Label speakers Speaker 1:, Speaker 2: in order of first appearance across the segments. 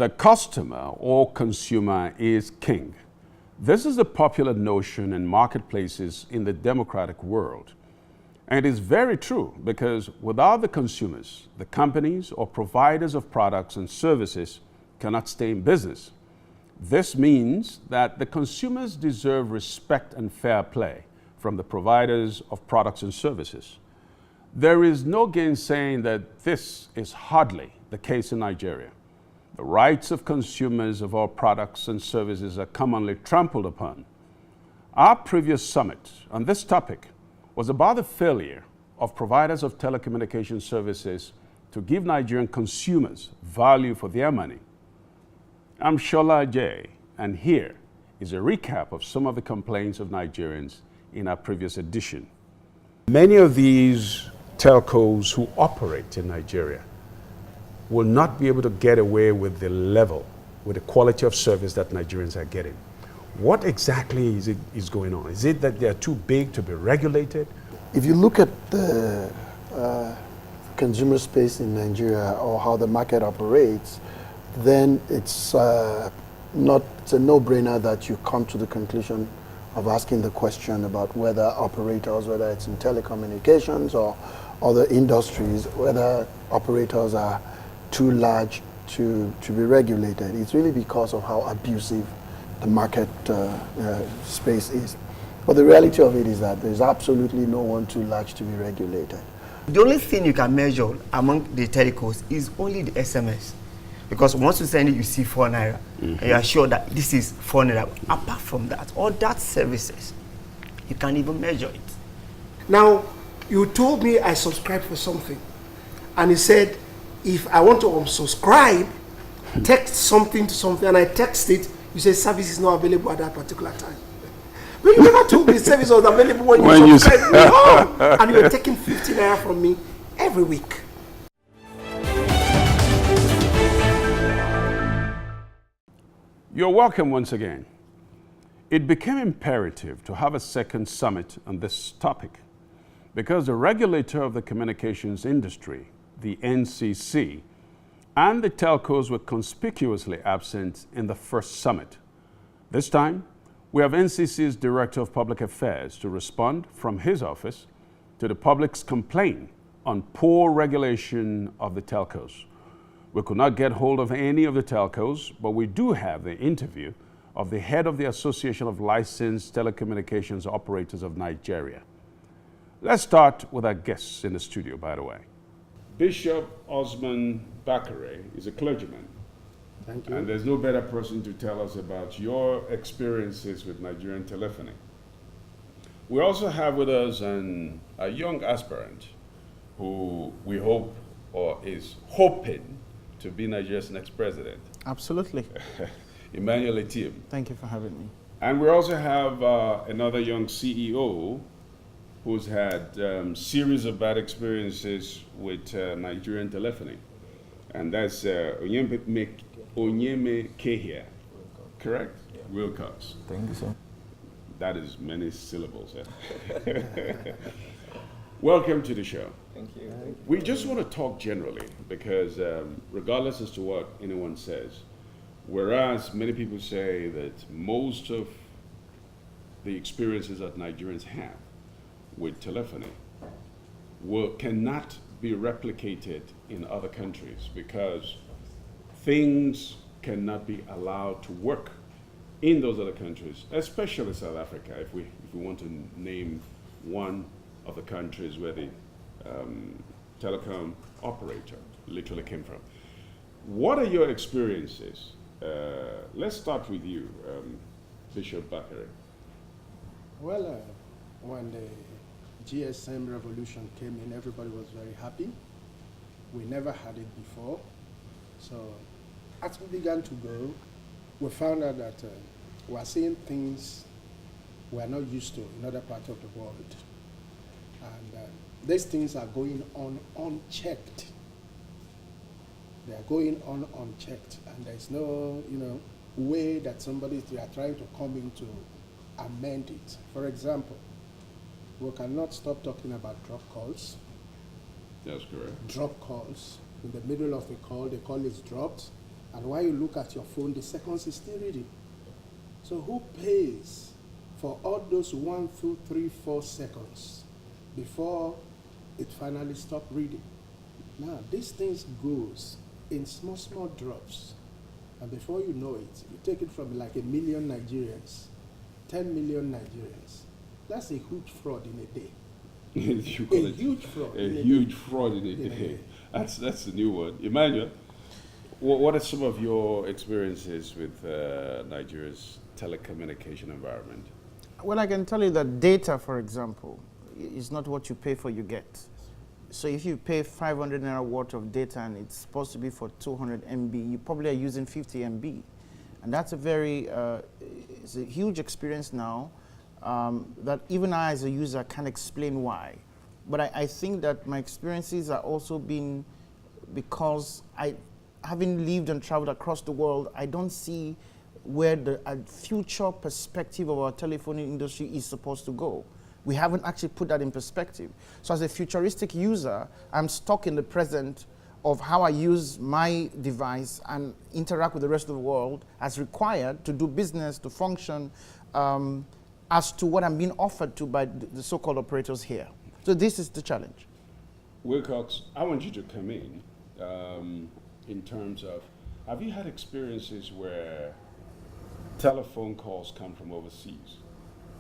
Speaker 1: The customer or consumer is king. This is a popular notion in marketplaces in the democratic world. And it is very true because without the consumers, the companies or providers of products and services cannot stay in business. This means that the consumers deserve respect and fair play from the providers of products and services. There is no gainsaying that this is hardly the case in Nigeria. The rights of consumers of our products and services are commonly trampled upon. Our previous summit on this topic was about the failure of providers of telecommunication services to give Nigerian consumers value for their money. I'm Shola Ajay, and here is a recap of some of the complaints of Nigerians in our previous edition. Many of these telcos who operate in Nigeria will not be able to get away with the level, with the quality of service that Nigerians are getting. What exactly is going on? Is it that they are too big to be regulated?
Speaker 2: If you look at the consumer space in Nigeria or how the market operates, then it's a no-brainer that you come to the conclusion of asking the question about whether operators, whether it's in telecommunications or other industries, whether operators are too large to be regulated. It's really because of how abusive the market space is. But the reality of it is that there's absolutely no one too large to be regulated.
Speaker 3: The only thing you can measure among the telcos is only the SMS. Because once you send it, you see 4 naira. And you are sure that this is 4 naira. Apart from that, all that services, you can't even measure it.
Speaker 4: Now, you told me I subscribed for something. And he said, if I want to unsubscribe, text something to something, and I text it, you say service is not available at that particular time. But you never told me service was available when you subscribed me home. And you're taking 50 naira from me every week.
Speaker 1: You're welcome once again. It became imperative to have a second summit on this topic because the regulator of the communications industry, the NCC, and the telcos were conspicuously absent in the first summit. This time, we have NCC's Director of Public Affairs to respond from his office to the public's complaint on poor regulation of the telcos. We could not get hold of any of the telcos, but we do have the interview of the head of the Association of Licensed Telecommunications Operators of Nigeria. Let's start with our guests in the studio, by the way. Bishop Osman Bakare is a clergyman.
Speaker 4: Thank you.
Speaker 1: And there's no better person to tell us about your experiences with Nigerian telephony. We also have with us a young aspirant who we hope or is hoping to be Nigeria's next president.
Speaker 5: Absolutely.
Speaker 1: Emmanuel Etienne.
Speaker 5: Thank you for having me.
Speaker 1: And we also have another young CEO who's had series of bad experiences with Nigerian telephony. And that's Onyeme Kehia, correct? Yeah. Wilcox.
Speaker 5: Thank you, sir.
Speaker 1: That is many syllables. Welcome to the show.
Speaker 5: Thank you.
Speaker 1: We just want to talk generally because regardless as to what anyone says, whereas many people say that most of the experiences that Nigerians have with telephony cannot be replicated in other countries because things cannot be allowed to work in those other countries, especially South Africa, if we want to name one of the countries where the telecom operator literally came from. What are your experiences? Let's start with you, Bishop Bakare.
Speaker 4: Well, when the GSM revolution came in, everybody was very happy. We never had it before. So as we began to go, we found out that we are seeing things we are not used to in other parts of the world. And these things are going on unchecked. They are going on unchecked. And there's no way that they are trying to come in to amend it. For example, we cannot stop talking about drop calls.
Speaker 1: That's correct.
Speaker 4: Drop calls. In the middle of a call, the call is dropped, And while you look at your phone, the seconds is still reading. So who pays for all those 1, 2, 3, 4 seconds before it finally stops reading? Now, these things goes in small, small drops. And before you know it, you take it from like 1 million Nigerians, 10 million Nigerians. That's a huge fraud in a day.
Speaker 1: You call it
Speaker 4: Huge fraud.
Speaker 1: a huge fraud in a day. That's the new one. Emmanuel, what are some of your experiences with Nigeria's telecommunication environment?
Speaker 5: Well, I can tell you that data, for example, is not what you pay for, you get. So if you pay 500 naira worth of data and it's supposed to be for 200 MB, you probably are using 50 MB. And that's a very, it's a huge experience now that even I as a user can't explain why. But I think that my experiences are also been because having lived and traveled across the world, I don't see where the future perspective of our telephony industry is supposed to go. We haven't actually put that in perspective. So as a futuristic user, I'm stuck in the present of how I use my device and interact with the rest of the world as required to do business, to function, as to what I'm being offered to by the so-called operators here. So this is the challenge.
Speaker 1: Wilcox, I want you to come in terms of, have you had experiences where telephone calls come from overseas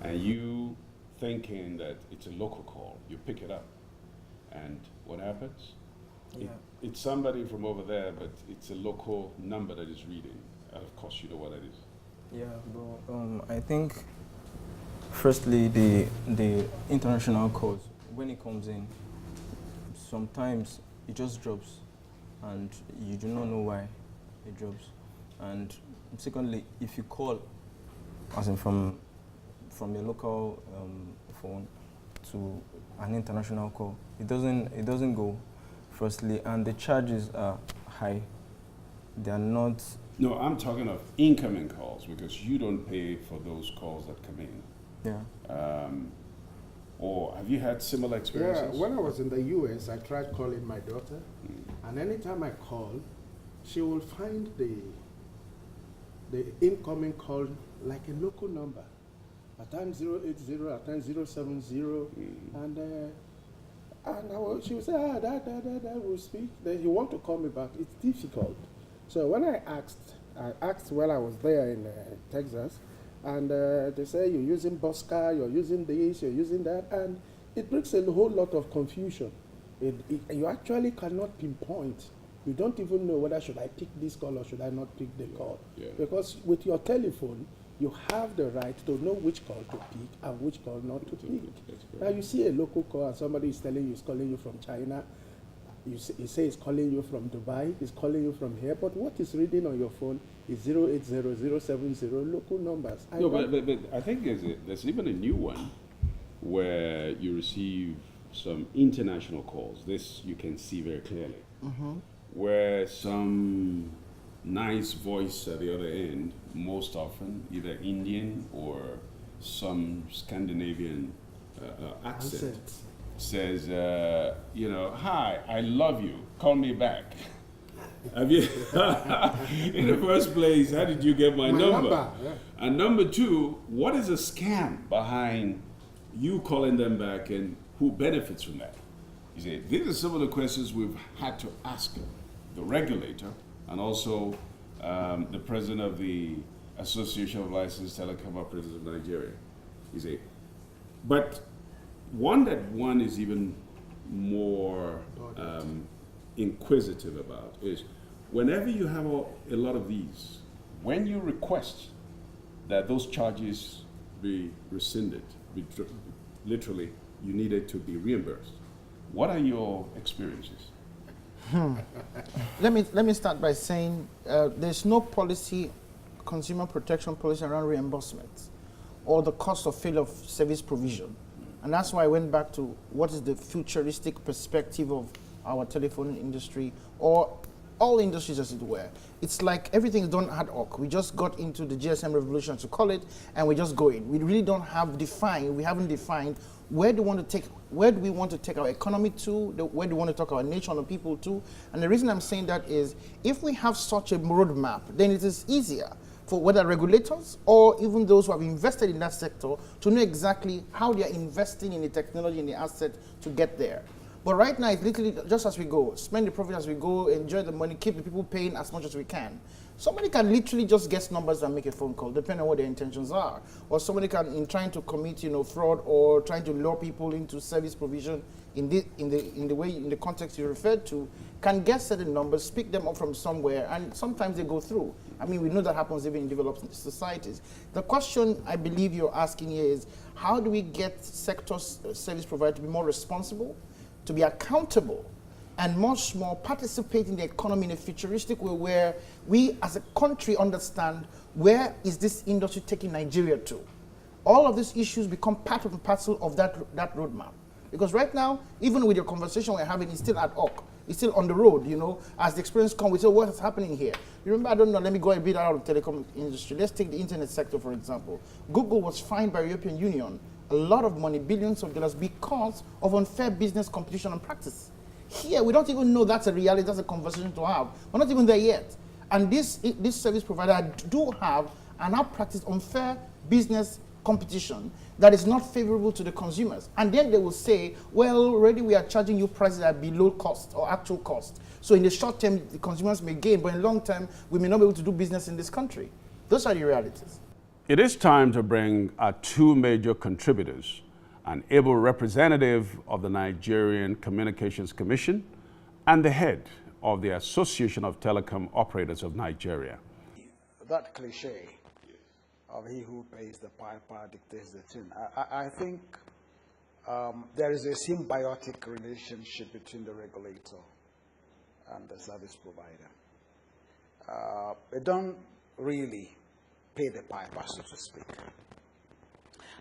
Speaker 1: and you thinking that it's a local call, you pick it up, and what happens?
Speaker 6: Yeah.
Speaker 1: It's somebody from over there, but it's a local number that is reading. And of course, you know what that is.
Speaker 6: Yeah, bro. I think, firstly, the international calls, when it comes in, sometimes it just drops, and you do not know why it drops. And secondly, if you call, as in from your local phone to an international call, it doesn't go. Firstly, and the charges are high. They are not.
Speaker 1: No, I'm talking of incoming calls because you don't pay for those calls that come in.
Speaker 6: Yeah.
Speaker 1: Or have you had similar
Speaker 4: Yeah,
Speaker 1: experiences?
Speaker 4: when I was in the US, I tried calling my daughter, and anytime I call, she will find the incoming call like a local number. At times 080, at times 070, and she would say, that will speak. Then you want to call me back. It's difficult. So when I asked while I was there in Texas, and they say you're using Bosca, you're using this, you're using that, and it brings a whole lot of confusion. You actually cannot pinpoint. You don't even know whether should I pick this call or should I not pick the call.
Speaker 1: Yeah.
Speaker 4: Because with your telephone, you have the right to know which call to pick and which call not to pick. Now you see a local call and somebody is telling you he's calling you from China. You say he's calling you from Dubai, he's calling you from here, but what is reading on your phone is 080, 070 local numbers.
Speaker 1: No, but I think there's even a new one where you receive some international calls. This you can see very clearly. Where some nice voice at the other end, most often either Indian or some Scandinavian accent, says, hi, I love you, call me back. Have you? In the first place, how did you get my number?
Speaker 4: Yeah.
Speaker 1: And number two, what is a scam behind you calling them back and who benefits from that? You see, these are some of the questions we've had to ask the regulator and also the president of the Association of Licensed Telecom Operators of Nigeria. You see, but one is even more inquisitive about is whenever you have a lot of these, when you request that those charges be rescinded, literally you need it to be reimbursed. What are your experiences?
Speaker 5: Let me start by saying there's no policy, consumer protection policy around reimbursement or the cost of failure of service provision. And that's why I went back to what is the futuristic perspective of our telephone industry or all industries as it were. It's like everything is done ad hoc. We just got into the GSM revolution, to call it, and we just go in. We really don't have defined, we haven't defined where do we want to take our economy to, where do we want to take our nation and people to. And the reason I'm saying that is, if we have such a roadmap, then it is easier for whether regulators or even those who have invested in that sector to know exactly how they are investing in the technology and the asset to get there. But right now, it's literally just as we go, spend the profit as we go, enjoy the money, keep the people paying as much as we can. Somebody can literally just guess numbers and make a phone call, depending on what their intentions are. Or somebody can, in trying to commit, fraud or trying to lure people into service provision in the context you referred to, can guess certain numbers, pick them up from somewhere, and sometimes they go through. I mean, we know that happens even in developed societies. The question I believe you're asking here is, how do we get sector service providers to be more responsible, to be accountable, and much more participate in the economy in a futuristic way where we as a country understand where is this industry taking Nigeria to. All of these issues become part and parcel of that roadmap. Because right now, even with your conversation we're having, it's still ad hoc. It's still on the road, As the experience comes, we say, what is happening here? You remember, I don't know, let me go a bit out of the telecom industry. Let's take the internet sector, for example. Google was fined by the European Union a lot of money, billions of dollars, because of unfair business competition and practice. Here, we don't even know that's a reality, that's a conversation to have. We're not even there yet. And this service provider do have and have practiced unfair business competition that is not favorable to the consumers. And then they will say, well, already we are charging you prices that are below cost or actual cost. So in the short term, the consumers may gain, but in the long term, we may not be able to do business in this country. Those are the realities.
Speaker 1: It is time to bring our two major contributors, an able representative of the Nigerian Communications Commission and the head of the Association of Telecom Operators of Nigeria.
Speaker 7: That cliche of he who pays the piper dictates the tune. I think there is a symbiotic relationship between the regulator and the service provider. They don't really pay the piper, so to speak,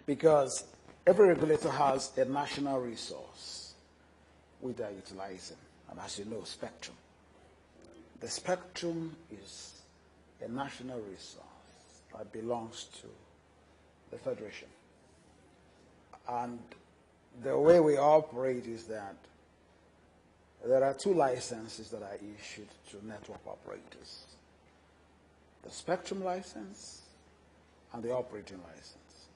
Speaker 7: because every regulator has a national resource which they are utilizing, and as you know, spectrum. The spectrum is a national resource that belongs to the Federation. And the way we operate is that there are two licenses that are issued to network operators: the spectrum license and the operating license.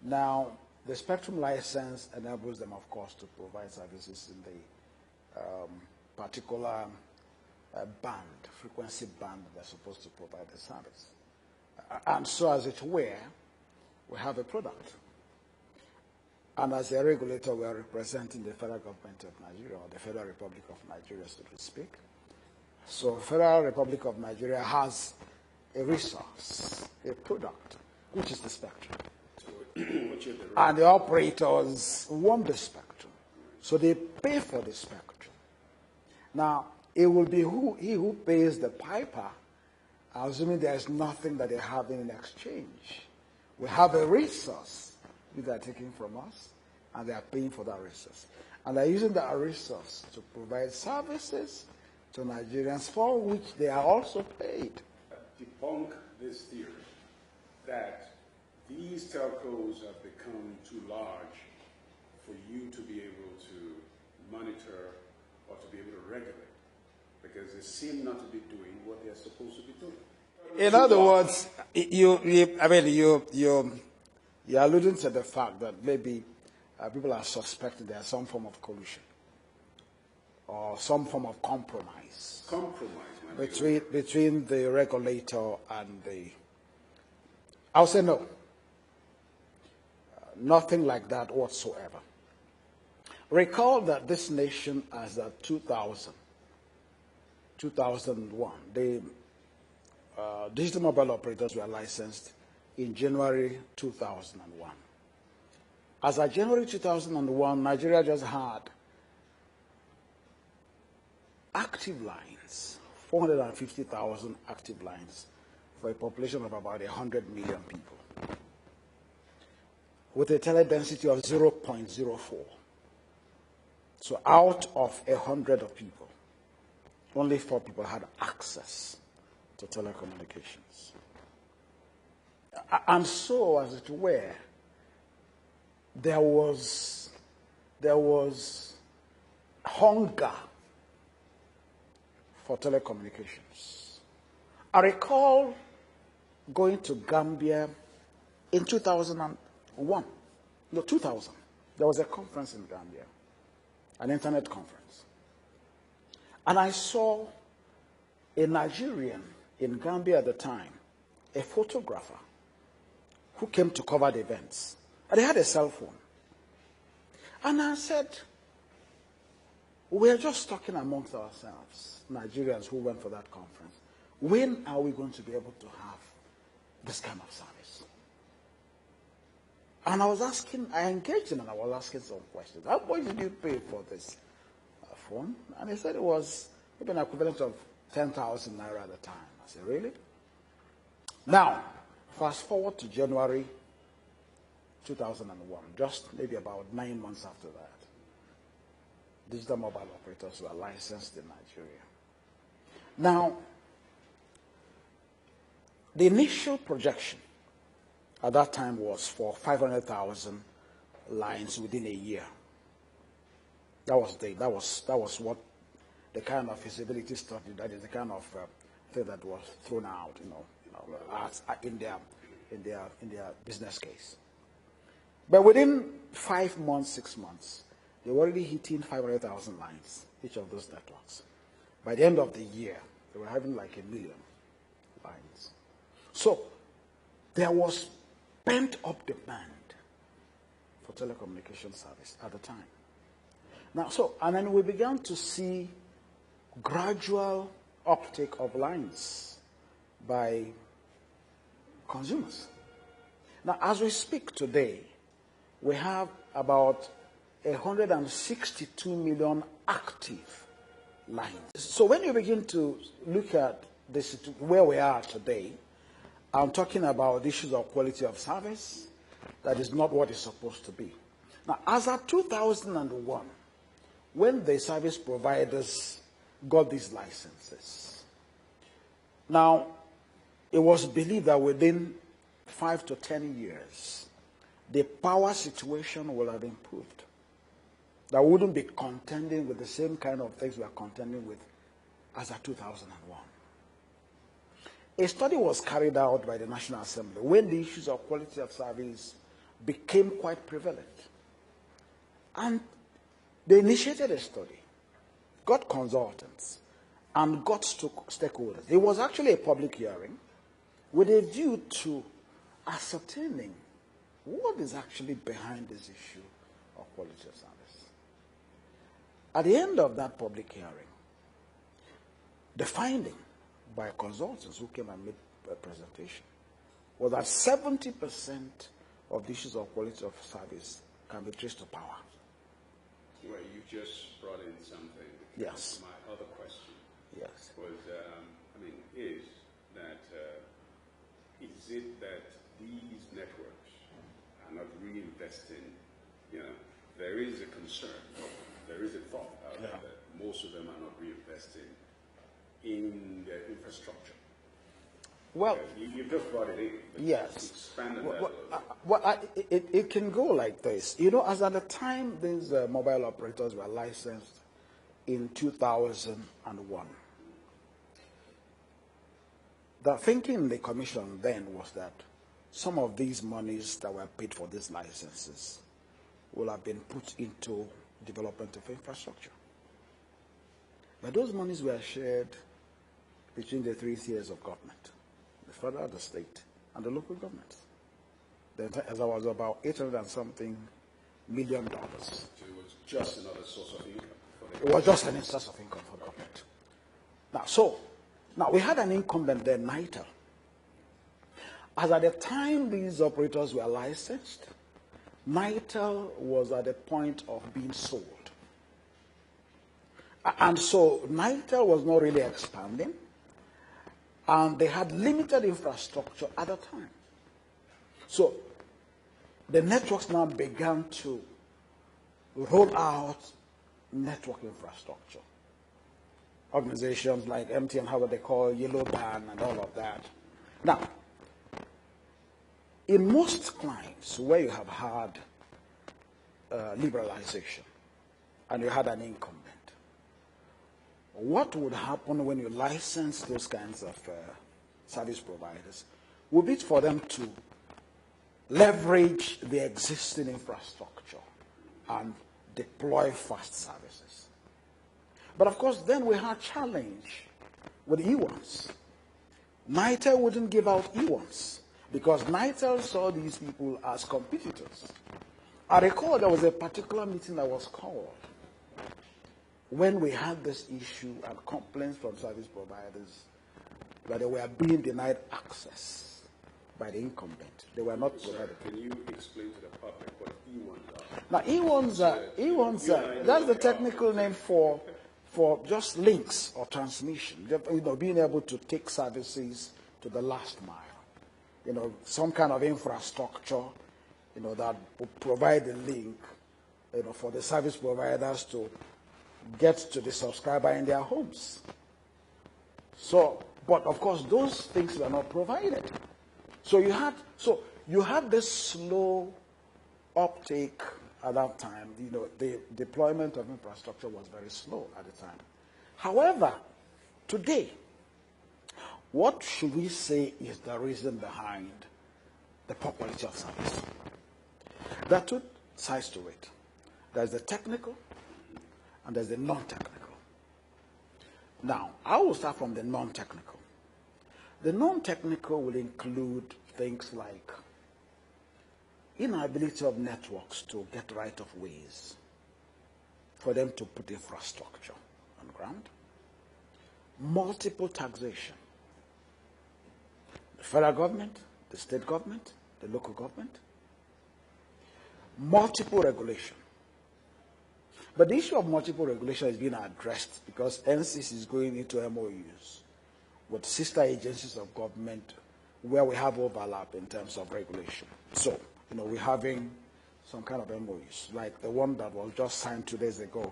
Speaker 7: Now, the spectrum license enables them, of course, to provide services in the particular frequency band they're supposed to provide the service. And so, as it were, we have a product. And as a regulator, we are representing the federal government of Nigeria, or the Federal Republic of Nigeria, so to speak. So, Federal Republic of Nigeria has a resource, a product, which is the spectrum. And the operators want the spectrum, so they pay for the spectrum. Now, it will be he who pays the piper, assuming there is nothing that they have in exchange. We have a resource which they are taking from us, and they are paying for that resource. And they're using that resource to provide services to Nigerians, for which they are also paid.
Speaker 1: Debunk this theory that these telcos have become too large for you to be able to monitor or to be able to regulate, because they seem not to be doing what they're supposed to be doing.
Speaker 7: In other words, you're alluding to the fact that maybe people are suspecting there's some form of collusion or some form of compromise. Between the regulator and the... I'll say no. Nothing like that whatsoever. Recall that this nation, as of 2001, the digital mobile operators were licensed in January 2001. As of January 2001, Nigeria just had active lines, 450,000 active lines for a population of about 100 million people, with a tele-density of 0.04. So out of 100 of people, only 4 people had access to telecommunications. And so, as it were, there was hunger for telecommunications. I recall going to Gambia in 2001. No, 2000. There was a conference in Gambia, an internet conference. And I saw a Nigerian in Gambia at the time, a photographer, who came to cover the events. And they had a cell phone. And I said, we're just talking amongst ourselves, Nigerians who went for that conference. When are we going to be able to have this kind of service? And I engaged him and I was asking some questions. How much did you pay for this phone? And he said it was maybe an equivalent of 10,000 naira at the time. I said, really? Now, fast forward to January 2001, just maybe about 9 months after that. Digital mobile operators were licensed in Nigeria. Now, the initial projection at that time was for 500,000 lines within a year. That was what the kind of feasibility study, that is the kind of thing that was thrown out, in their business case. But within 5 months, 6 months, they were already hitting 500,000 lines, each of those networks. By the end of the year, they were having like 1 million lines. So there was pent-up demand for telecommunication service at the time. Now, and then we began to see gradual uptake of lines by consumers. Now, as we speak today, we have about 162 million active lines. So when you begin to look at this, where we are today, I'm talking about issues of quality of service. That is not what it's supposed to be. Now, as of 2001, when the service providers got these licenses, now, it was believed that within 5 to 10 years, the power situation will have improved. That wouldn't be contending with the same kind of things we are contending with as of 2001. A study was carried out by the National Assembly when the issues of quality of service became quite prevalent. And they initiated a study, got consultants, and got stakeholders. It was actually a public hearing with a view to ascertaining what is actually behind this issue of quality of service. At the end of that public hearing, the finding by consultants who came and made a presentation was that 70% of the issues of quality of service can be traced to power.
Speaker 1: Well, you just brought in something.
Speaker 7: Yes.
Speaker 1: My other question was, is it that these networks are not reinvesting? There is a concern, there is a thought out there that most of them are not reinvesting in their infrastructure.
Speaker 7: Well,
Speaker 1: you just brought it in.
Speaker 7: Yes.
Speaker 1: Expand on that.
Speaker 7: It can go like this. As at the time these mobile operators were licensed in 2001, the thinking in the commission then was that some of these monies that were paid for these licenses will have been put into development of infrastructure. But those monies were shared between the 3 tiers of government: the federal, the state, and the local governments. There was about 800 and something million dollars.
Speaker 1: So it was just another source of income.
Speaker 7: It was just an source of income for the government. Now we had an incumbent there, NITEL. As at the time these operators were licensed, NITEL was at the point of being sold. And so NITEL was not really expanding, and they had limited infrastructure at the time. So the networks now began to roll out network infrastructure. organizations like MTN, how they call Yellow Band and all of that. Now, in most clients where you have had liberalization and you had an incumbent, what would happen when you license those kinds of service providers would be for them to leverage the existing infrastructure and deploy fast services. But of course, then we had challenge with E1s. NITEL wouldn't give out E1s because NITEL saw these people as competitors. I recall there was a particular meeting that was called when we had this issue and complaints from service providers that they were being denied access by the incumbent. They were not provided.
Speaker 1: Can you explain to the public what E1s are?
Speaker 7: Now, E1s are, that's the technical name for just links or transmission. Being able to take services to the last mile. Some kind of infrastructure, that will provide a link, for the service providers to get to the subscriber in their homes. But of course, those things were not provided. So you had this slow uptake at that time. The deployment of infrastructure was very slow at the time. However, today, what should we say is the reason behind the poor quality of service? There are two sides to it. There's the technical and there's the non-technical. Now, I will start from the non-technical. The non-technical will include things like inability of networks to get right-of-ways for them to put infrastructure on ground, multiple taxation. The federal government, the state government, the local government, multiple regulation. But the issue of multiple regulation is being addressed because NCC is going into MOUs with sister agencies of government where we have overlap in terms of regulation. So, we're having some kind of MOUs, like the one that was just signed 2 days ago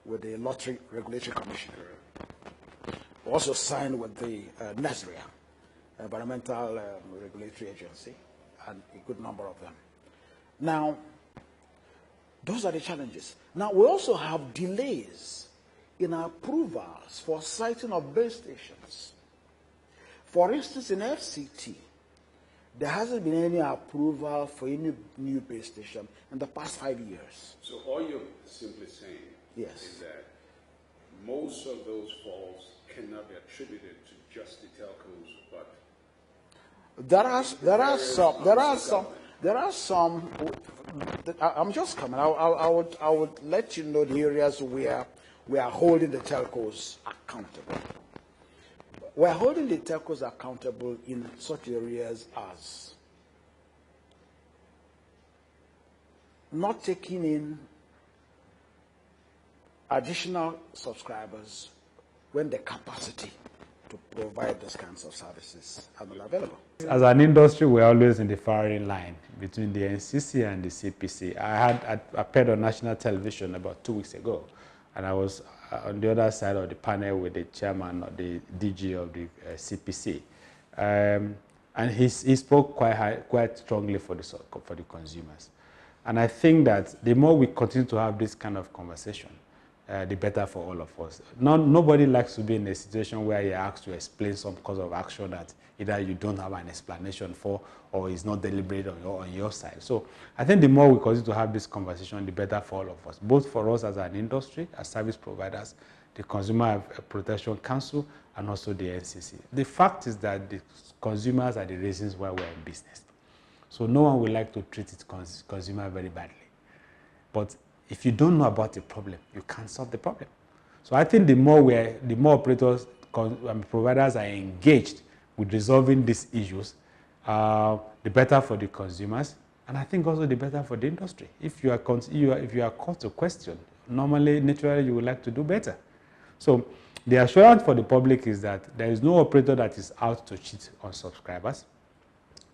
Speaker 7: with the Lottery Regulatory Commission. We also signed with the NESRIA, Environmental Regulatory Agency, and a good number of them. Now, those are the challenges. Now, we also have delays in approvals for siting of base stations. For instance, in FCT, there hasn't been any approval for any new base station in the past 5 years.
Speaker 1: So all you're simply saying
Speaker 7: Yes.
Speaker 1: is that most of those faults cannot be attributed to just the telcos, but
Speaker 7: there are some. I'm just coming. I would let you know the areas where we are holding the telcos accountable. We're holding the telcos accountable in such areas as not taking in additional subscribers when the capacity to provide those kinds of services are not available.
Speaker 8: As an industry, we're always in the firing line between the NCC and the CPC. I appeared on national television about 2 weeks ago, and I was on the other side of the panel with the chairman or the DG of the CPC. And he spoke quite strongly for the consumers. And I think that the more we continue to have this kind of conversation, the better for all of us. Nobody likes to be in a situation where you're asked to explain some cause of action that either you don't have an explanation for or is not deliberate on your side. So I think the more we continue to have this conversation, the better for all of us, both for us as an industry, as service providers, the Consumer Protection Council, and also the NCC. The fact is that the consumers are the reasons why we're in business. So no one would like to treat its consumer very badly. But if you don't know about the problem, you can't solve the problem. So I think the more operators and providers are engaged with resolving these issues, the better for the consumers, and I think also the better for the industry. If you are called to question, normally, naturally, you would like to do better. So the assurance for the public is that there is no operator that is out to cheat on subscribers.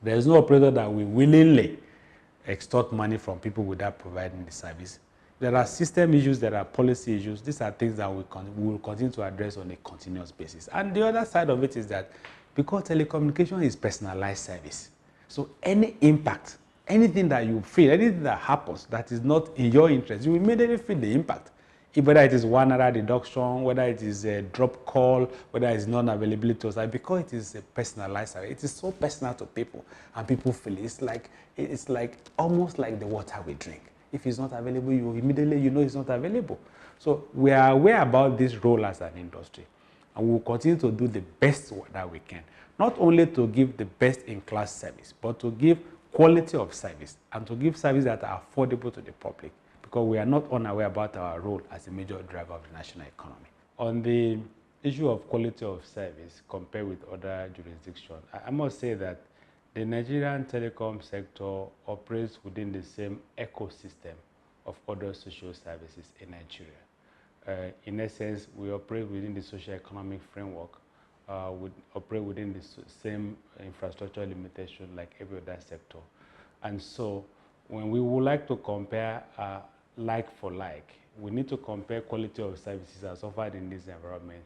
Speaker 8: There is no operator that will willingly extort money from people without providing the service. there are system issues, there are policy issues. These are things that we will continue to address on a continuous basis. And the other side of it is that because telecommunication is personalized service, so any impact, anything that you feel, anything that happens that is not in your interest, you immediately feel the impact. Whether it is 1 hour deduction, whether it is a drop call, whether it's non-availability to site, because it is a personalized service, it is so personal to people, and people feel it. It's like almost like the water we drink. If it's not available, you immediately know it's not available. So we are aware about this role as an industry, and we will continue to do the best that we can, not only to give the best in class service, but to give quality of service and to give service that are affordable to the public, because we are not unaware about our role as a major driver of the national economy. On the issue of quality of service compared with other jurisdictions, I must say that the Nigerian telecom sector operates within the same ecosystem of other social services in Nigeria. In essence, we operate within the socio-economic framework, we operate within the same infrastructure limitation like every other sector. And so when we would like to compare like for like, we need to compare quality of services as offered in this environment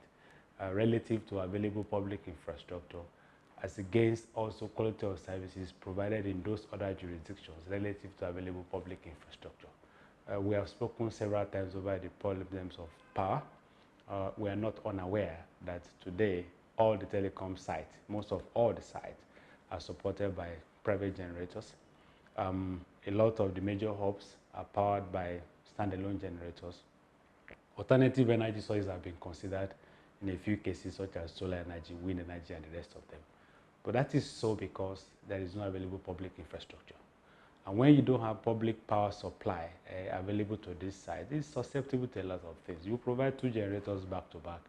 Speaker 8: relative to available public infrastructure, as against also quality of services provided in those other jurisdictions relative to available public infrastructure. We have spoken several times about the problems of power. We are not unaware that today all the telecom sites, most of all the sites, are supported by private generators. A lot of the major hubs are powered by standalone generators. Alternative energy sources have been considered in a few cases, such as solar energy, wind energy, and the rest of them. But that is so because there is no available public infrastructure. And when you don't have public power supply available to this site, it's susceptible to a lot of things. You provide 2 generators back to back,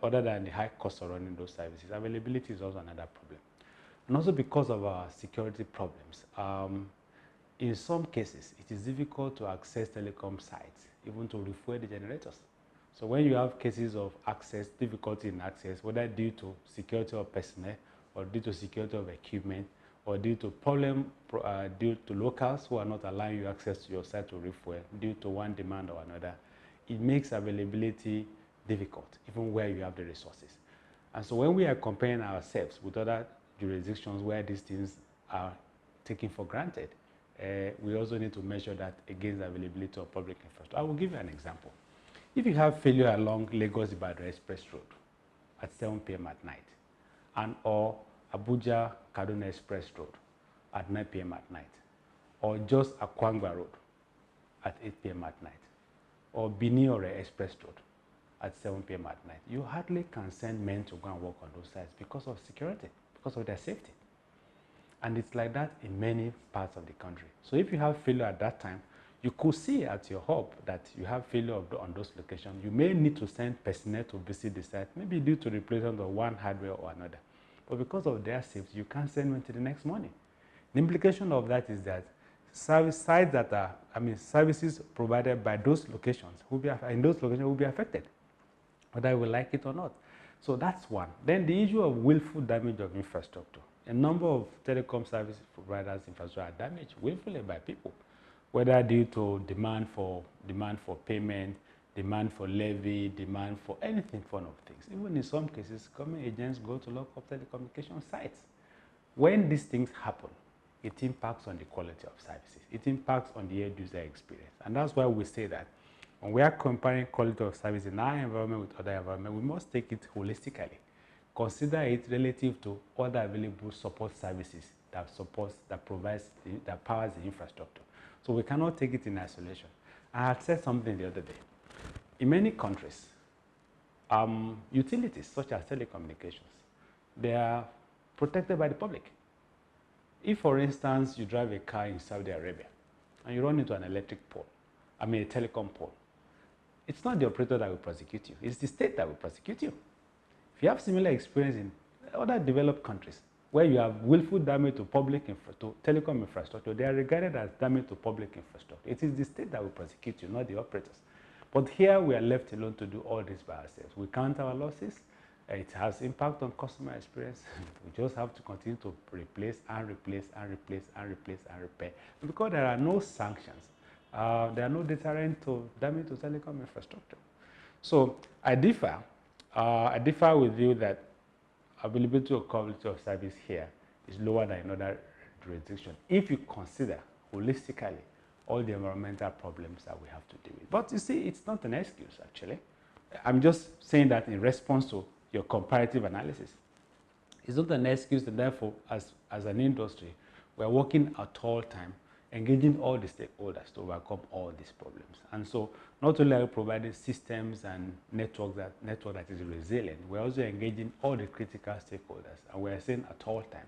Speaker 8: other than the high cost of running those services. Availability is also another problem. And also because of our security problems. In some cases, it is difficult to access telecom sites, even to refuel the generators. So when you have cases of access, difficulty in access, whether due to security of personnel, or due to security of equipment, or due to problem due to locals who are not allowing you access to your site to refuel, due to one demand or another, it makes availability difficult, even where you have the resources. And so when we are comparing ourselves with other jurisdictions where these things are taken for granted, we also need to measure that against the availability of public infrastructure. I will give you an example. If you have failure along Lagos-Ibadan Express Road at 7 p.m. at night, and or Abuja-Kaduna Express Road at 9 p.m. at night, or just Akwangba Road at 8 p.m. at night, or Biniore Express Road at 7 p.m. at night, you hardly can send men to go and work on those sites because of security, because of their safety. And it's like that in many parts of the country. So if you have failure at that time, you could see at your hub that you have failure on those locations. You may need to send personnel to visit the site, maybe due to replacement of one hardware or another. But because of their safety, you can't send them to the next morning. The implication of that is that services provided by those locations will be affected, whether we like it or not. So that's one. Then the issue of willful damage of infrastructure. A number of telecom service providers' infrastructure are damaged willfully by people, whether due to demand for payment, demand for levy, demand for anything form of things. Even in some cases, government agents go to local telecommunication sites. When these things happen, it impacts on the quality of services. It impacts on the end user experience. And that's why we say that when we are comparing quality of service in our environment with other environments, we must take it holistically. Consider it relative to other available support services that powers the infrastructure. So we cannot take it in isolation. I had said something the other day. In many countries, utilities such as telecommunications, they are protected by the public. If, for instance, you drive a car in Saudi Arabia and you run into an electric pole, a telecom pole, it's not the operator that will prosecute you, it's the state that will prosecute you. If you have similar experience in other developed countries where you have willful damage to telecom infrastructure, they are regarded as damage to public infrastructure. It is the state that will prosecute you, not the operators. But here we are left alone to do all this by ourselves. We count our losses. It has impact on customer experience. We just have to continue to replace and replace and replace and replace and repair. And because there are no sanctions there are no deterrent to damage to telecom infrastructure. So I differ with you that availability or quality of service here is lower than in other jurisdictions if you consider holistically all the environmental problems that we have to deal with. But you see, it's not an excuse, actually. I'm just saying that in response to your comparative analysis. It's not an excuse, and therefore, as an industry, we're working at all time, engaging all the stakeholders to overcome all these problems. And so, not only are we providing systems and network that is resilient, we're also engaging all the critical stakeholders, and we're saying at all time,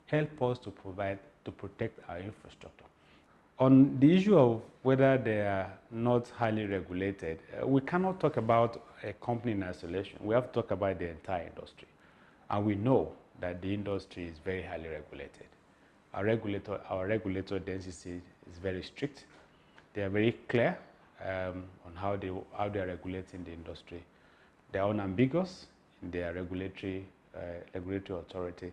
Speaker 8: help us to protect our infrastructure. On the issue of whether they are not highly regulated, we cannot talk about a company in isolation. We have to talk about the entire industry. And we know that the industry is very highly regulated. Our regulator, the NCC, is very strict. They are very clear on how they are regulating the industry. They are unambiguous in their regulatory authority.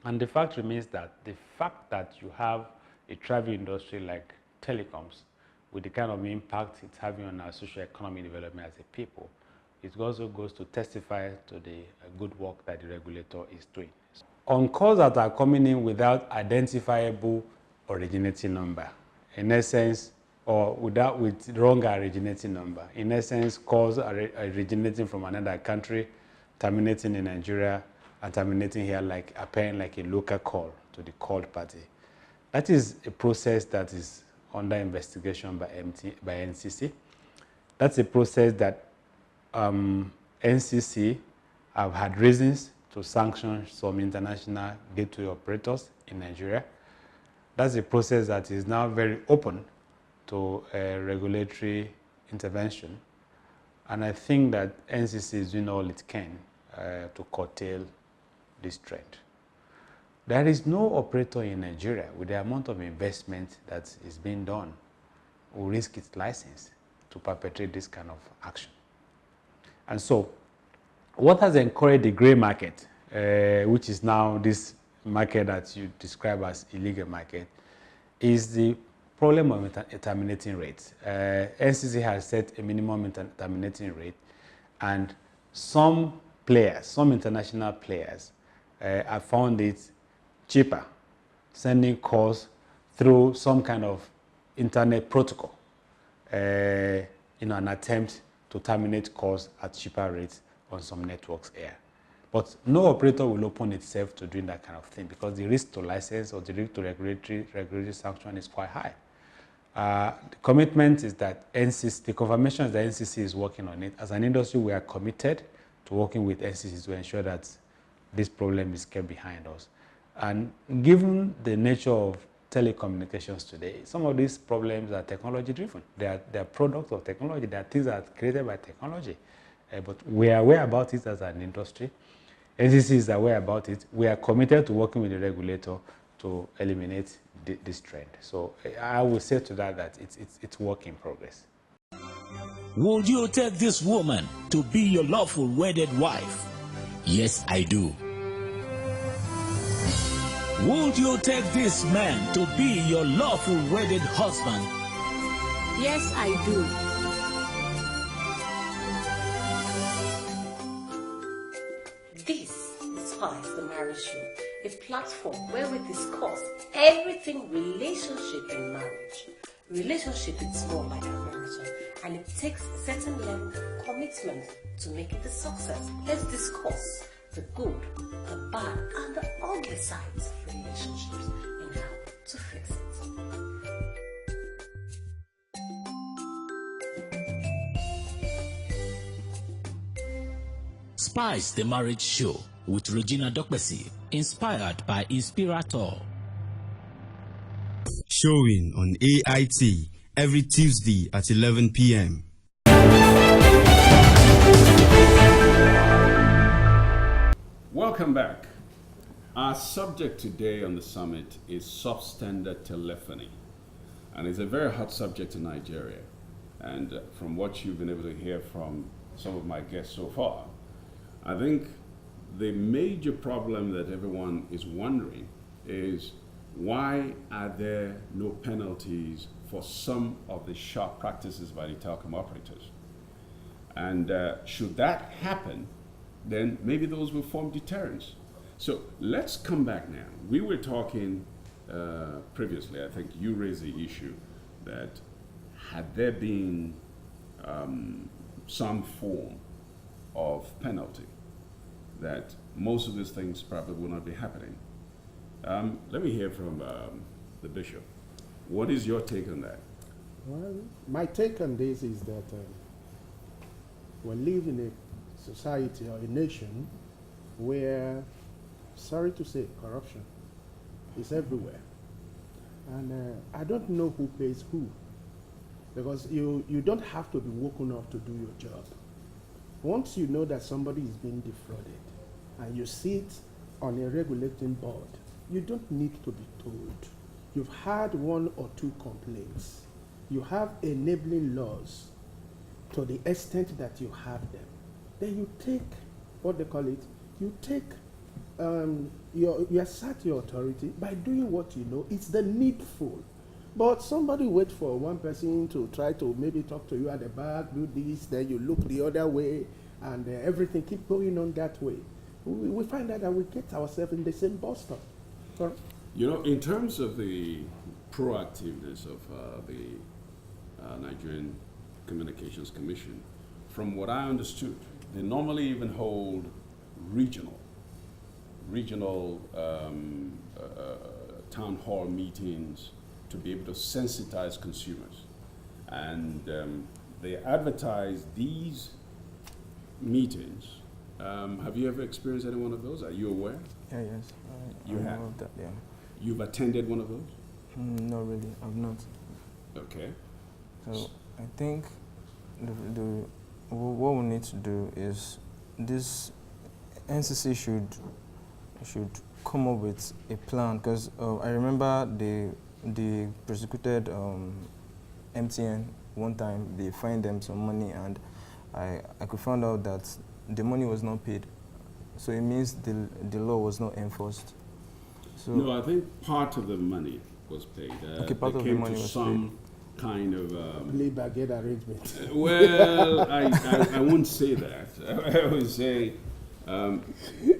Speaker 8: And the fact remains that the fact that you have a travel industry like telecoms, with the kind of impact it's having on our socio-economic development as a people, it also goes to testify to the good work that the regulator is doing. On calls that are coming in without identifiable originating number, in essence, or with wrong originating number, in essence, calls are originating from another country, terminating in Nigeria, and terminating here, like appearing like a local call to the called party. That is a process that is under investigation by NCC. That's a process that NCC have had reasons to sanction some international gateway operators in Nigeria. That's a process that is now very open to regulatory intervention. And I think that NCC is doing all it can to curtail this trend. There is no operator in Nigeria with the amount of investment that is being done who risk its license to perpetrate this kind of action. And so, what has encouraged the gray market, which is now this market that you describe as illegal market, is the problem of terminating rates. NCC has set a minimum terminating rate, and some players, some international players, have found it cheaper sending calls through some kind of internet protocol in an attempt to terminate calls at cheaper rates on some networks here. But no operator will open itself to doing that kind of thing because the risk to license or the risk to regulatory sanction is quite high. The commitment is that the confirmation is that NCC is working on it. As an industry, we are committed to working with NCC to ensure that this problem is kept behind us. And given the nature of telecommunications today, some of these problems are technology driven. They are products of technology. They are things that are created by technology. But we are aware about it as an industry. NCC is aware about it. We are committed to working with the regulator to eliminate this trend. So I will say to that it's work in progress.
Speaker 9: Would you take this woman to be your lawful wedded wife? Yes, I do. Would you take this man to be your lawful wedded husband?
Speaker 10: Yes, I do. This is Spice the Marriage Show, a platform where we discuss everything relationship and marriage. Relationship is more like a marathon, and it takes a certain level of commitment to make it a success. Let's discuss the good, the bad, and the ugly sides of relationships and how to fix it.
Speaker 9: Spice the Marriage Show with Regina Dokbesi, inspired by Inspirator.
Speaker 11: Showing on AIT every Tuesday at 11 p.m.
Speaker 1: Welcome back. Our subject today on the summit is substandard telephony. And it's a very hot subject in Nigeria. And from what you've been able to hear from some of my guests so far, I think the major problem that everyone is wondering is why are there no penalties for some of the sharp practices by the telecom operators? And should that happen, then maybe those will form deterrents. So let's come back now. We were talking previously, I think you raised the issue that had there been some form of penalty, that most of these things probably will not be happening. Let me hear from the bishop. What is your take on that?
Speaker 4: Well, my take on this is that we live in a society or a nation where, sorry to say, corruption is everywhere. And I don't know who pays who, because you don't have to be woken up to do your job. Once you know that somebody is being defrauded and you sit on a regulating board, you don't need to be told. You've had one or two complaints. You have enabling laws to the extent that you have them. Then you take, what they call it, you take, you assert your authority by doing what you know. It's the needful. But somebody wait for one person to try to maybe talk to you at the back, do this, then you look the other way, and everything keep going on that way. We find out that we get ourselves in the same bus stop. Sorry?
Speaker 1: You know, in terms of the proactiveness of the Nigerian Communications Commission, from what I understood, they normally even hold regional town hall meetings to be able to sensitize consumers. And they advertise these meetings. Have you ever experienced any one of those? Are you aware?
Speaker 6: Yeah, yes.
Speaker 1: You
Speaker 6: I
Speaker 1: have?
Speaker 6: know of that, yeah.
Speaker 1: You've attended one of those?
Speaker 6: Not really, I've not.
Speaker 1: Okay.
Speaker 6: So I think what we need to do is this NCC should come up with a plan, because I remember they prosecuted MTN one time. They fined them some money, and I could find out that the money was not paid. So it means the law was not enforced. So
Speaker 1: No, I think part of the money was paid.
Speaker 6: Okay, part of the money was
Speaker 1: some kind of
Speaker 4: Play baguette arrangement.
Speaker 1: well, I wouldn't say that. I would say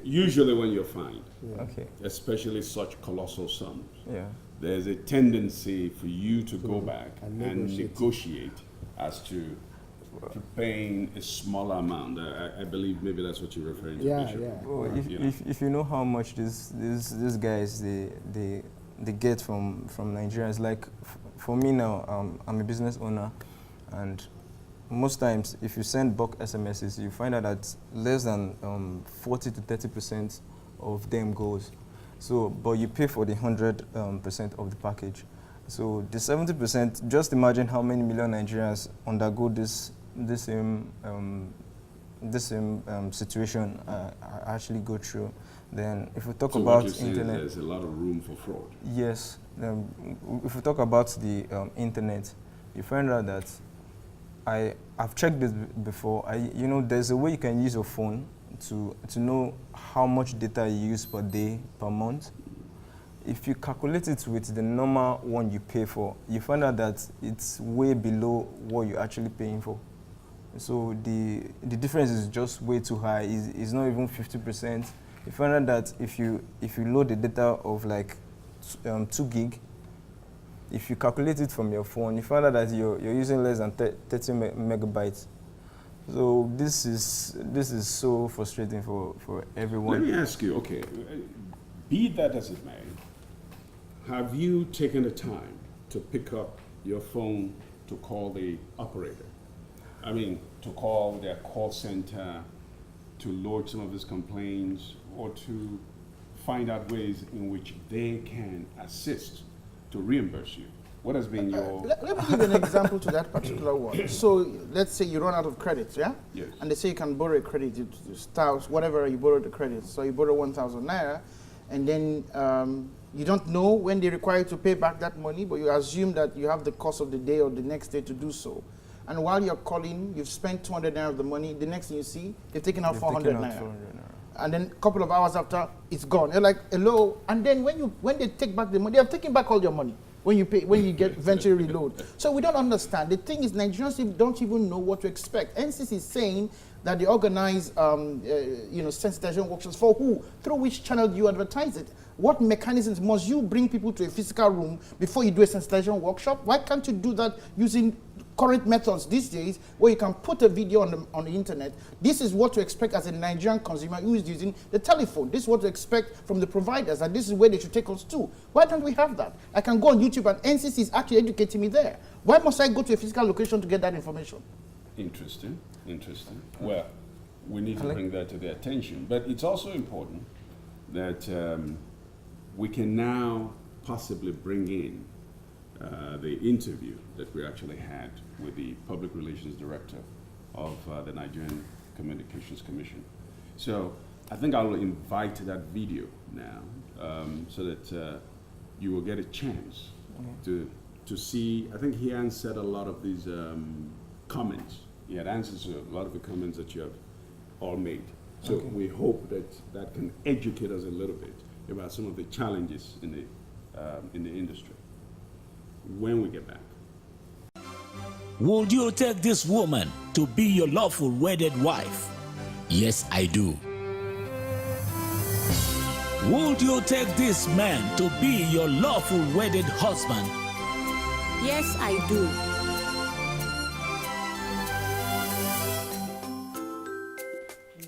Speaker 1: usually when you're fined,
Speaker 6: okay,
Speaker 1: especially such colossal sums,
Speaker 6: yeah.
Speaker 1: there's a tendency for you to go back
Speaker 4: and
Speaker 1: and
Speaker 4: negotiate.
Speaker 1: negotiate as to paying a smaller amount. I believe maybe that's what you're referring to.
Speaker 4: Yeah,
Speaker 1: Bishop.
Speaker 4: yeah.
Speaker 6: Well, if you know how much these guys they get from Nigerians, like for me now, I'm a business owner, and most times if you send bulk SMSs, you find out that less than 40 to 30% of them goes. So, but you pay for the 100% of the package. So the 70%, just imagine how many million Nigerians undergo this same situation actually go through. Then if we talk
Speaker 1: So
Speaker 6: about
Speaker 1: what you're saying is
Speaker 6: internet,
Speaker 1: there's a lot of room for fraud.
Speaker 6: yes. If we talk about the internet, you find out that I've checked this before. There's a way you can use your phone to know how much data you use per day, per month. If you calculate it with the normal one you pay for, you find out that it's way below what you're actually paying for. So the difference is just way too high. It's not even 50%. You find out that if you load the data of like 2 gig, if you calculate it from your phone, you find out that you're using less than 30 megabytes. So this is so frustrating for everyone.
Speaker 1: Let me ask you, okay, be that as it may, have you taken the time to pick up your phone to call the operator? I mean, to call their call center, to lodge some of these complaints, or to find out ways in which they can assist to reimburse you? What has been your...
Speaker 5: Let me give you an example to that particular one. So let's say you run out of credit, yeah?
Speaker 1: Yes.
Speaker 5: And they say you can borrow a credit, you start whatever you borrow the credit. So you borrow 1,000 naira, and then you don't know when they require you to pay back that money, but you assume that you have the cost of the day or the next day to do so. And while you're calling, you've spent 200 naira of the money. The next thing you see, they've taken out 400 naira. and then a couple of hours after, it's gone. You're like, hello. And then when they take back the money, they have taken back all your money when you get eventually reload. So we don't understand. The thing is, Nigerians don't even know what to expect. NCC is saying that they organize, sensitization workshops for who? Through which channel do you advertise it? What mechanisms must you bring people to a physical room before you do a sensitization workshop? Why can't you do that using current methods these days, where you can put a video on the internet? This is what to expect as a Nigerian consumer who is using the telephone. This is what to expect from the providers, and this is where they should take us to. Why don't we have that? I can go on YouTube and NCC is actually educating me there. Why must I go to a physical location to get that information?
Speaker 1: Interesting. Well, we need to bring that to their attention. But it's also important that we can now possibly bring in the interview that we actually had with the Public Relations Director of the Nigerian Communications Commission. So I think I will invite that video now so that you will get a chance to see. I think he answered a lot of these comments. He had answers to a lot of the comments that you have all made. So we hope that can educate us a little bit about some of the challenges in the industry when we get back.
Speaker 9: Would you take this woman to be your lawful wedded wife? Yes, I do. Would you take this man to be your lawful wedded husband?
Speaker 12: Yes, I do.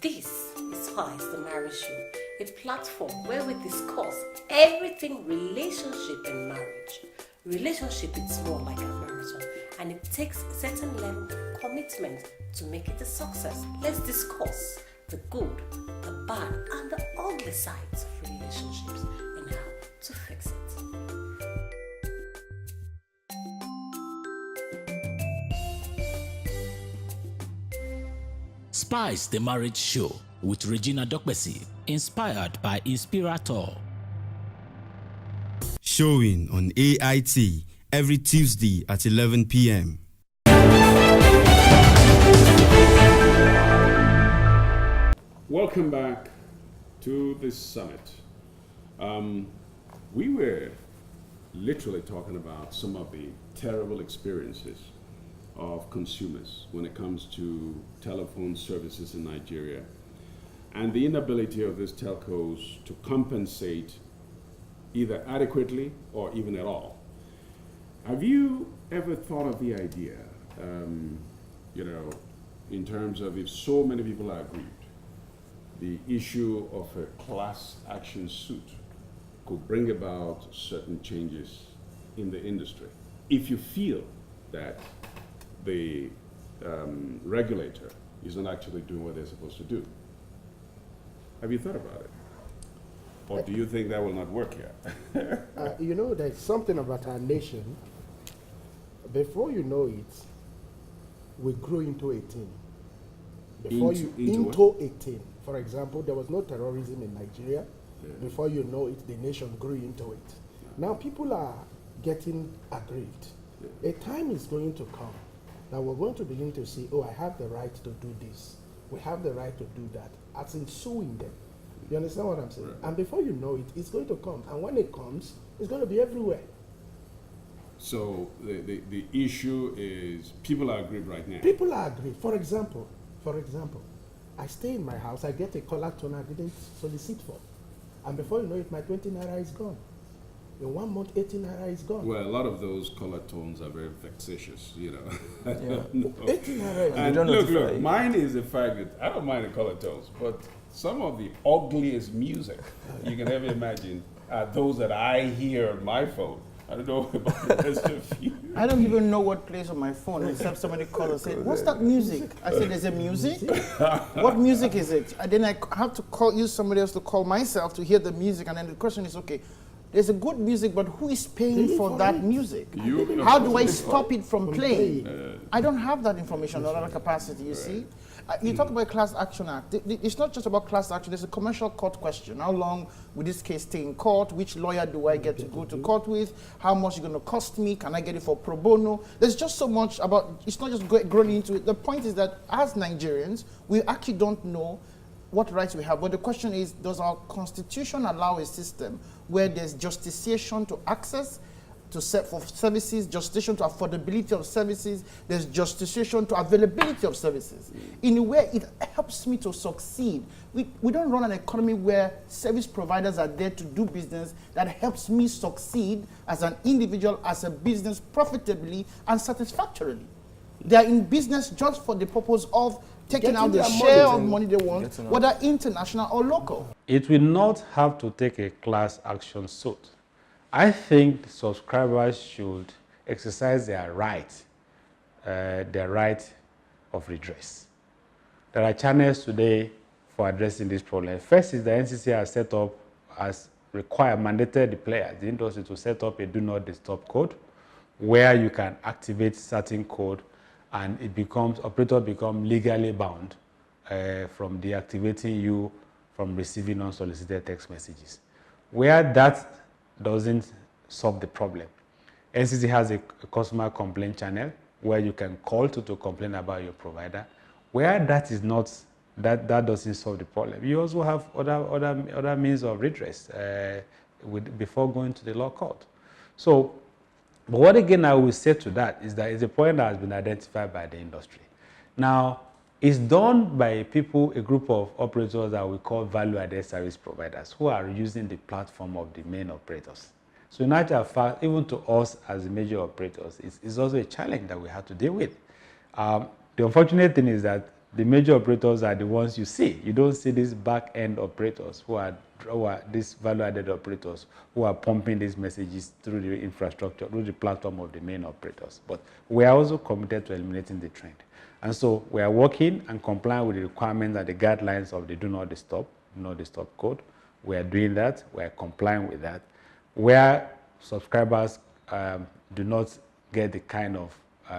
Speaker 10: This is Spice the Marriage Show, a platform where we discuss everything relationship and marriage. Relationship is more like a marathon, and it takes a certain level of commitment to make it a success. Let's discuss the good, the bad, and the ugly sides of relationships and how to fix it.
Speaker 9: Spice the Marriage Show with Regina Dokbesi, inspired by Inspirator.
Speaker 11: Showing on AIT every Tuesday at 11 p.m.
Speaker 1: Welcome back to this summit. We were literally talking about some of the terrible experiences of consumers when it comes to telephone services in Nigeria, and the inability of these telcos to compensate either adequately or even at all. Have you ever thought of the idea, in terms of, if so many people are aggrieved, the issue of a class action suit could bring about certain changes in the industry, if you feel that the regulator is not actually doing what they're supposed to do? Have you thought about it? Or do you think that will not work here?
Speaker 4: There's something about our nation. Before you know it, we grew into a team. Into a team. For example, there was no terrorism in Nigeria. Yeah. Before you know it, the nation grew into it. Now people are getting aggrieved. Yeah. A time is going to come that we're going to begin to see, I have the right to do this. We have the right to do that, as in suing them. You understand what I'm saying? Right. And before you know it, it's going to come. And when it comes, it's going to be everywhere.
Speaker 1: So the issue is people are aggrieved right now.
Speaker 4: People are aggrieved. For example, I stay in my house, I get a collar tone I didn't solicit for. And before you know it, my 20 naira is gone. In 1 month, 18 naira is gone.
Speaker 1: Well, a lot of those color tones are very vexatious,
Speaker 4: Yeah. 18 naira.
Speaker 1: And look, mine is the fact that I don't mind the color tones, but some of the ugliest music you can ever imagine are those that I hear on my phone. I don't know about the rest of you.
Speaker 5: I don't even know what plays on my phone except somebody called and said, "What's that music?" I said, "There's a music? What music is it?" And then I have to use somebody else to call myself to hear the music. And then the question is, okay, there's a good music, but who is paying for that music? How do I stop it from playing? I don't have that information or that capacity, you see? You talk about Class Action Act. It's not just about class action. There's a commercial court question. How long will this case stay in court? Which lawyer do I get to go to court with? How much is it going to cost me? Can I get it for pro bono? There's just so much about, it's not just growing into it. The point is that as Nigerians, we actually don't know what rights we have, but the question is, does our constitution allow a system where there's justiciation to access for services, justification to affordability of services, there's justification to availability of services. In a way, it helps me to succeed. We don't run an economy where service providers are there to do business that helps me succeed as an individual, as a business, profitably and satisfactorily. They are in business just for the purpose of taking out the share of money they want, whether international or local.
Speaker 8: It will not have to take a class action suit. I think subscribers should exercise their right of redress. There are channels today for addressing this problem. First is the NCC has set up, as mandated the players, the industry, to set up a do not disturb code where you can activate certain code and operator become legally bound from deactivating you from receiving unsolicited text messages. Where that doesn't solve the problem, NCC has a customer complaint channel where you can call to complain about your provider. Where that is not, that doesn't solve the problem, you also have other means of redress before going to the law court. So, but what again I will say to that is that it's a point that has been identified by the industry. Now, it's done by a group of operators that we call value-added service providers who are using the platform of the main operators. So in actual fact, even to us as the major operators, it's also a challenge that we have to deal with. The unfortunate thing is that the major operators are the ones you see. You don't see these back-end operators who are these value-added operators who are pumping these messages through the infrastructure, through the platform of the main operators. But we are also committed to eliminating the trend. And so we are working and complying with the requirements and the guidelines of the do not disturb code. We are doing that. We are complying with that. Where subscribers do not get the kind of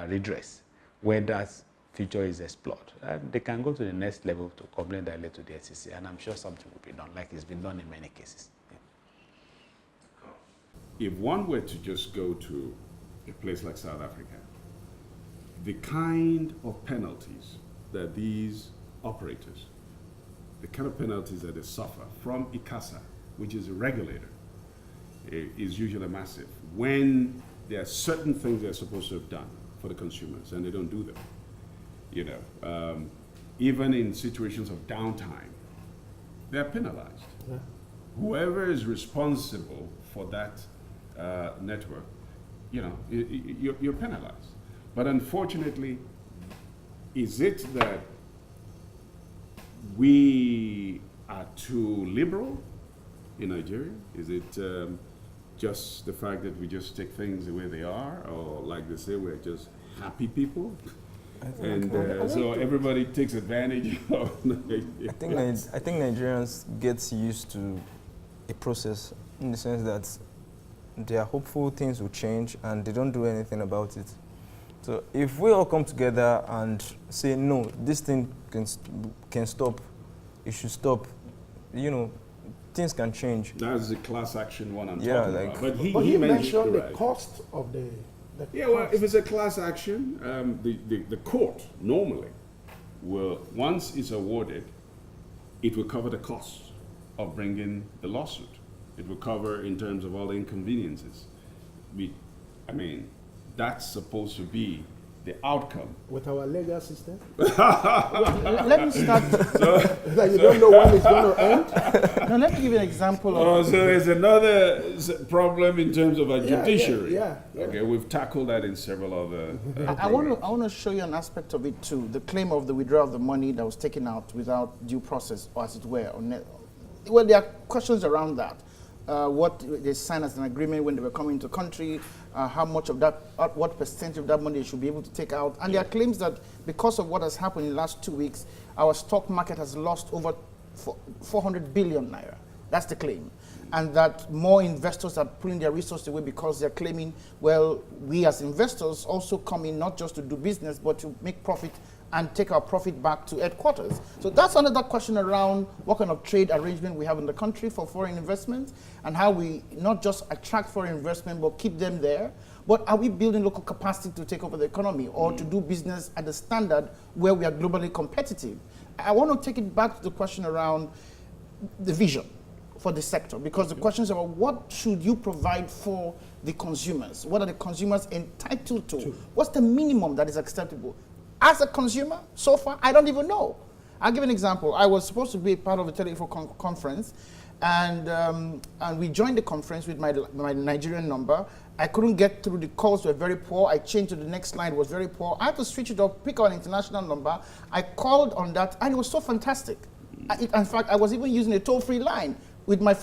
Speaker 8: redress, where that feature is explored, they can go to the next level to complain directly to the SEC, and I'm sure something will be done, like it's been done in many cases. Yeah.
Speaker 1: If one were to just go to a place like South Africa, the kind of penalties that these operators, the kind of penalties that they suffer from ICASA, which is a regulator, is usually massive. When there are certain things they're supposed to have done for the consumers and they don't do them. You know, even in situations of downtime, they're penalized. Yeah. Whoever is responsible for that network, you know, you're penalized. But unfortunately, is it that we are too liberal in Nigeria? Is it just the fact that we just take things the way they are, or like they say, we're just happy people? And so everybody takes advantage of
Speaker 6: I think Nigerians get used to a process in the sense that they are hopeful things will change and they don't do anything about it. So if we all come together and say, no, this thing can stop, it should stop, you know, things can change.
Speaker 1: That's the class action one I'm talking
Speaker 6: like,
Speaker 1: about.
Speaker 4: But he mentioned the cost of the
Speaker 1: yeah, well, if it's a class action, the court normally will, once it's awarded, it will cover the costs of bringing the lawsuit. It will cover in terms of all the inconveniences. I mean, that's supposed to be the outcome.
Speaker 4: With our legal system?
Speaker 5: Let me start.
Speaker 4: That you don't know when it's going to end?
Speaker 5: No, let me give you an example
Speaker 1: of... so there's another problem in terms of a judiciary.
Speaker 4: Yeah.
Speaker 1: Okay, we've tackled that in several other...
Speaker 5: I want to show you an aspect of it too. The claim of the withdrawal of the money that was taken out without due process, or as it were. Well, there are questions around that. What they signed as an agreement when they were coming to the country, how much of that, what percentage of that money they should be able to take out. And there are claims that because of what has happened in the last 2 weeks, our stock market has lost over 400 billion naira. That's the claim. And that more investors are putting their resources away because they're claiming, well, we as investors also come in not just to do business, but to make profit and take our profit back to headquarters. So that's another question around what kind of trade arrangement we have in the country for foreign investment and how we not just attract foreign investment but keep them there. But are we building local capacity to take over the economy or to do business at the standard where we are globally competitive? I want to take it back to the question around the vision for the sector, because the question is about what should you provide for the consumers? What are the consumers entitled to? What's the minimum that is acceptable? As a consumer, so far, I don't even know. I'll give an example. I was supposed to be part of a Telephone conference, and we joined the conference with my Nigerian number. I couldn't get through, the calls were very poor. I changed to the next line, it was very poor. I had to switch it up, pick an international number. I called on that, and it was so fantastic. In fact, I was even using a toll-free line with my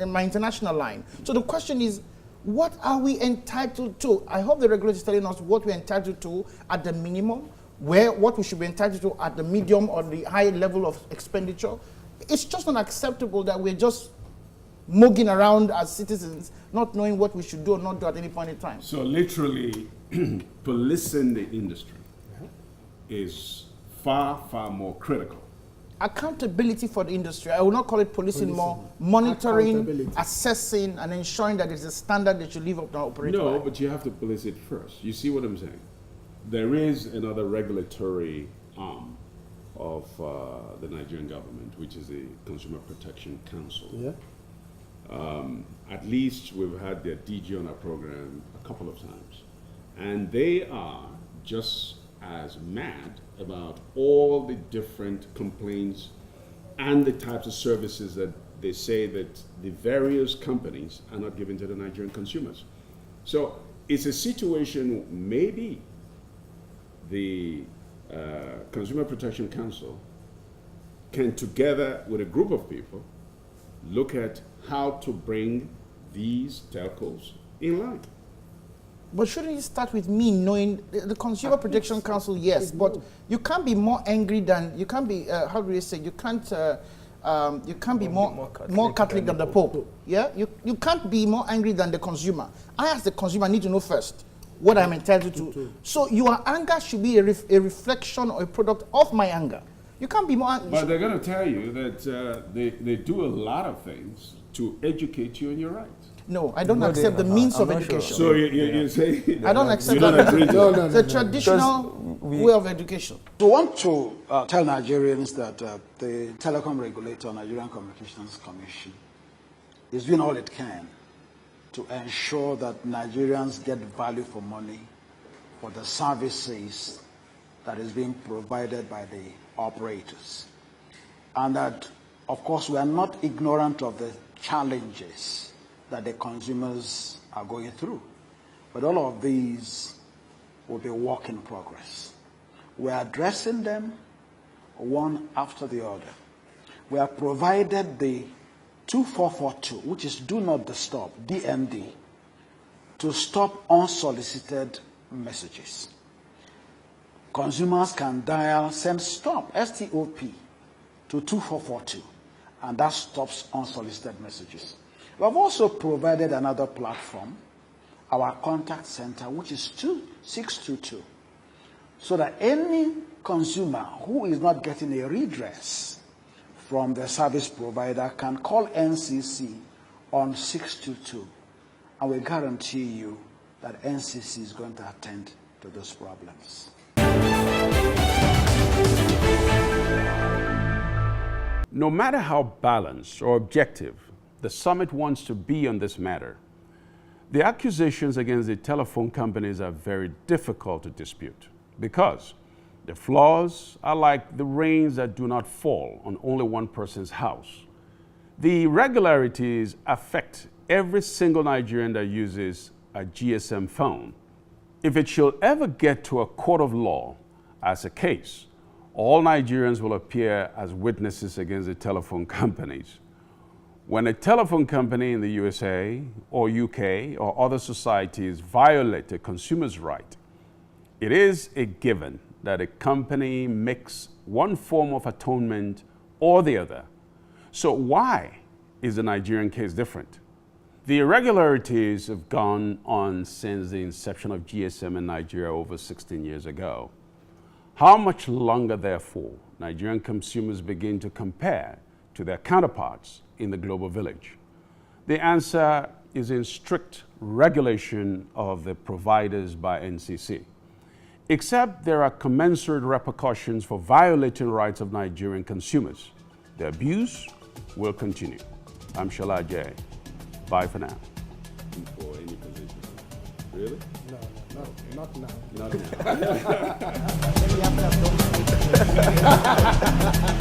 Speaker 5: my international line. So the question is, what are we entitled to? I hope the regulator is telling us what we're entitled to at the minimum, what we should be entitled to at the medium or the high level of expenditure. It's just not acceptable that we're just mugging around as citizens, not knowing what we should do or not do at any point in time.
Speaker 1: So literally, policing the industry is far, far more critical.
Speaker 5: Accountability for the industry. I will not call it policing more, monitoring, assessing, and ensuring that it's a standard that you live up to operate by.
Speaker 1: No, but you have to police it first. You see what I'm saying? There is another regulatory arm of the Nigerian government, which is the Consumer Protection Council.
Speaker 2: Yeah.
Speaker 1: At least we've had their DG on our program a couple of times. And they are just as mad about all the different complaints and the types of services that they say that the various companies are not giving to the Nigerian consumers. So it's a situation, maybe the Consumer Protection Council can, together with a group of people, look at how to bring these telcos in line.
Speaker 5: But shouldn't it start with me knowing the Consumer Protection Council? Yes, but you can't be more angry than you can't be. How do you say? You can't be more Catholic than the Pope. Yeah, you can't be more angry than the consumer. I, as the consumer, need to know first what I'm entitled to. So your anger should be a reflection or a product of my anger. You can't be more angry.
Speaker 1: But they're going to tell you that they do a lot of things to educate you on your rights.
Speaker 5: No, I don't accept the means of education.
Speaker 1: So you say
Speaker 5: I don't accept that. The traditional way of education.
Speaker 7: We want to tell Nigerians that the Telecom regulator, Nigerian Communications Commission, is doing all it can to ensure that Nigerians get value for money for the services that is being provided by the operators. And that, of course, we are not ignorant of the challenges that the consumers are going through. But all of these will be work in progress. We are addressing them one after the other. We have provided the 2442, which is Do Not Disturb, DND, to stop unsolicited messages. Consumers can dial send stop, S-T-O-P, to 2442, and that stops unsolicited messages. We have also provided another platform, our contact center, which is 2622, so that any consumer who is not getting a redress from the service provider can call NCC on 622, and we guarantee you that NCC is going to attend to those problems.
Speaker 1: No matter how balanced or objective the summit wants to be on this matter, the accusations against the telephone companies are very difficult to dispute because the flaws are like the rains that do not fall on only one person's house. The irregularities affect every single Nigerian that uses a GSM phone. If it shall ever get to a court of law as a case, all Nigerians will appear as witnesses against the telephone companies. When a telephone company in the USA or UK or other societies violate a consumer's right, it is a given that a company makes one form of atonement or the other. So why is the Nigerian case different? The irregularities have gone on since the inception of GSM in Nigeria over 16 years ago. How much longer, therefore, Nigerian consumers begin to compare to their counterparts in the global village? The answer is in strict regulation of the providers by NCC. except there are commensurate repercussions for violating rights of Nigerian consumers. The abuse will continue. I'm Shola Ajay. Bye for now.
Speaker 8: For any position. Really?
Speaker 4: No, not now.
Speaker 8: Not now.
Speaker 5: Maybe after I've done my